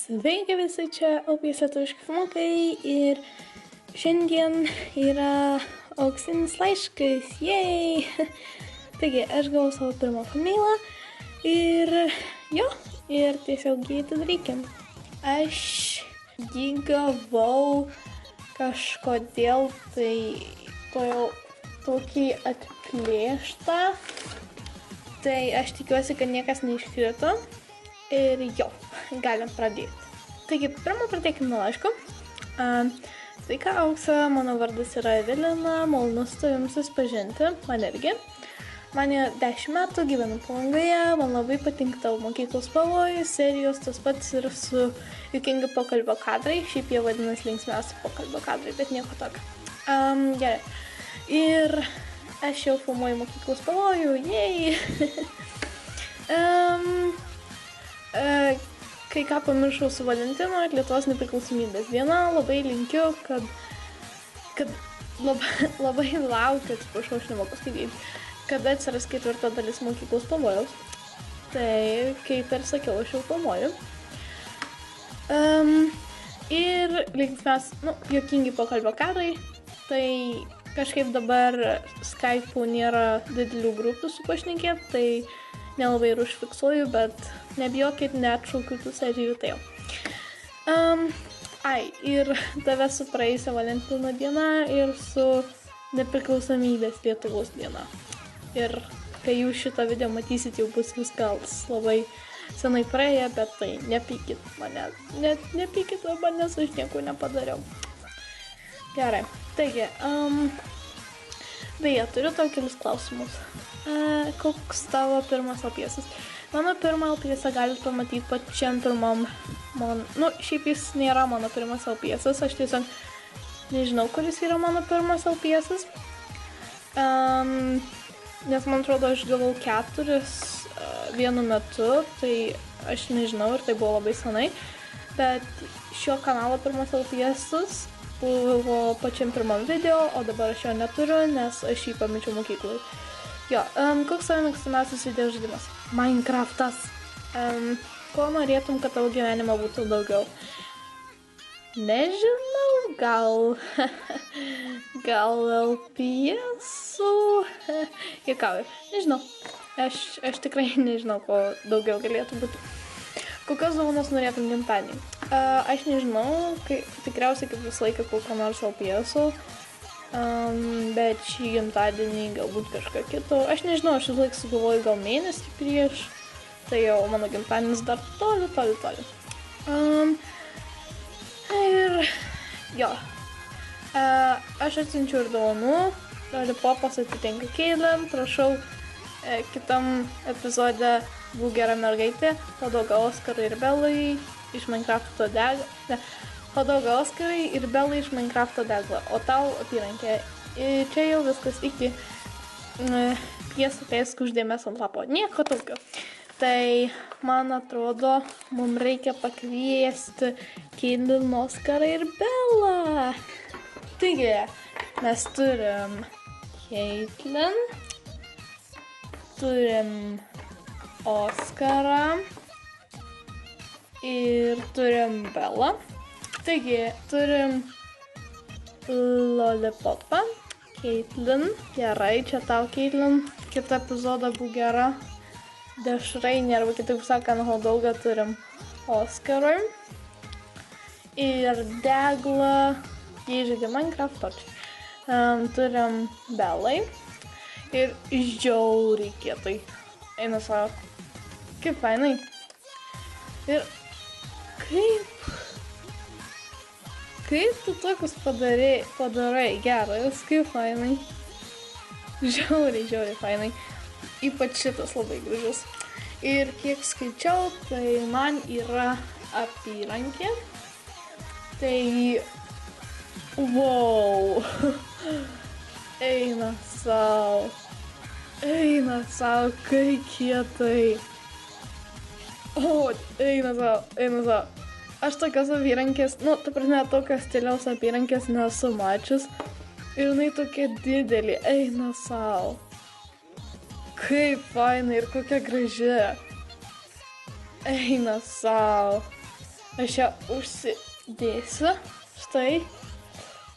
Sveiki visi, čia Upės lietuviški filmukai ir šiandien yra auksinis laiškas, jej! Taigi, aš gavau savo pirmą mailą ir tiesiog jį atidarykim. Aš jį gavau kažkodėl tai tokį atplėštą, tai aš tikiuosi, kad niekas neiškrito. Ir galim pradėti. Taigi, pirmą pradėkime nuo laiško. Sveika, Auksa, mano vardas yra Evelina, malonu su tavim susipažinti, man irgi. Man yra 10 metų, gyvenu Palangoje, man labai patinka tavo mokyklos pavojus, serijos, tas pats ir su juokingi pokalbio kadrai, šiaip jie vadinasi linksmiausi pokalbio kadrai, bet nieko tokio. Gerai. Ir aš jau filmuoju mokyklos pavojų, jej! Kai ką pamiršau su Valentino ir Lietuvos nepriklausomybės diena, labai linkiu, kad labai laukiu, atsiprašau, aš nemoku skaityti, kada atsiras 4 dalis mokyklos pavojaus. Tai, kaip ir sakiau, aš jau filmuoju. Ir linksmės, juokingi pokalbio kadrai, tai kažkaip dabar Skype'ų nėra didelių grupių su pašnekėt, tai nelabai ir užfiksuoju, bet nebijokit, neatšaukiu tų serijų, tai jau. Ir tave su praėjusia Valentino diena ir su nepriklausomybės Lietuvos diena. Ir kai jūs šitą video matysit, jau bus viskas labai senai praėję, bet tai nepykit mane, nepykit manęs, aš nieko nepadariau. Gerai, taigi, turiu tau kelis klausimus. Koks tavo pirmas LPS? Mano pirmą LPS galite pamatyti pačiam pirmam, šiaip jis nėra mano pirmas LPS, aš tiesiog nežinau, kuris yra mano pirmas LPS, nes man atrodo, aš gavau 4 vienu metu, tai aš nežinau ir tai buvo labai senai, bet šio kanalo pirmas LPS buvo pačiam pirmam video, o dabar aš jo neturiu, nes aš jį pamečiau mokyklai. Koks tavo mėgstamiausias video žaidimas? Minecraftas. Ko norėtum, kad tavo gyvenime būtų daugiau? Nežinau, gal LPS-ų? Juokauju, nežinau. Aš tikrai nežinau, ko daugiau galėtų būti. Kokios dovanos norėtum gimtadienį? Aš nežinau, tikriausiai kaip visą laiką kokio nors LPS-ų. Bet šį gimtadienį galbūt kažką kito. Aš nežinau, aš visą laiką sugalvoju gal mėnesį prieš. Tai jau mano gimtadienis dar toli. Aš atsiunčiu ir dovanų. Lollipopas atitinka Caitlin. Prašau, kitam epizode būk gera mergaitė. Padauga Oskarai ir Belai iš Minecrafto Padauga Oskarai ir Belai iš Minecrafto deglą, o tau apyrankė. Čia jau viskas iki kvieskaisk uždėmės ant lapo. Nieko tokio. Tai, man atrodo, mums reikia pakviesti Caitlin, Oskarą ir Belą. Taigi, mes turim Caitlin, turim Oskarą ir turim Belą. Taigi, turim Lollipopą, Caitlin, gerai, čia tau Caitlin, kitą epizodą būk gera, Dešrainį, arba kitaip sakant, Hodaugą turim Oskarui ir Deglą, jei žaidė Minecraft, turim Belai ir žiauriai kietai, eina savo, kaip fainai ir Kaip tu tokius padarai, geras, kaip fainai. Žiauriai fainai. Ypač šitas labai gražus. Ir kiek skaičiau, tai man yra apyrankė. Tai, wow. Eina sau, kai kietai. O, eina sau. Aš tokios apyrankės, tokios stiliaus apyrankės nesu mačius. Ir jinai tokia didelė, eina sau. Kaip fainai ir kokia graži. Eina sau. Aš ją užsidėsiu. Štai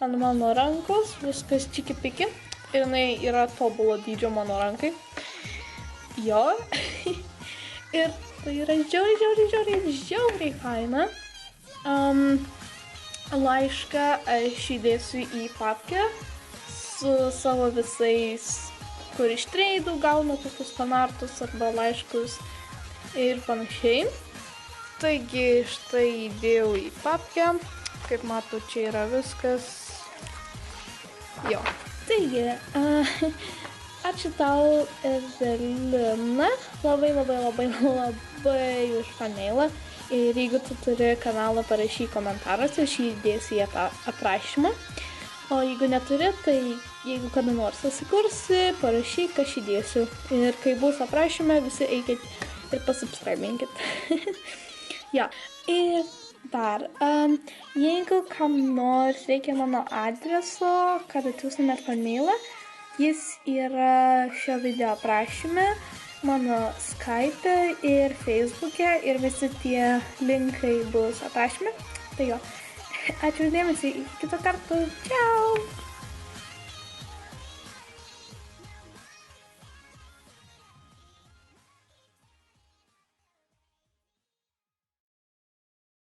ant mano rankos, viskas čiki-piki. Ir jinai yra tobulo dydžio mano rankai. Jo. Ir tai yra žiauriai faina. Laišką aš įdėsiu į papkę su savo visais, kur iš treidų gaunu tokius fanartus arba laiškus ir panašiai. Taigi štai įdėjau į papkę. Kaip matau, čia yra viskas. Jo. Taigi, ačiū tau, Evelina. Labai už fanmeilą. Ir jeigu tu turi kanalą, parašyk komentaruose, aš jį įdėsiu į aprašymą. O jeigu neturi, tai jeigu kada nors susikursi, parašyk, aš įdėsiu. Ir kai bus aprašyme, visi eikit ir pasubscribinkit. Ja, ir dar, jeigu kam nors reikia mano adreso, kad atsiųstumėt fanmeilą, jis yra šio video aprašyme, mano Skype ir Facebook'e ir visi tie linkai bus aprašyme. Tai jo, ačiū už dėmesį, iki kito karto, čiau!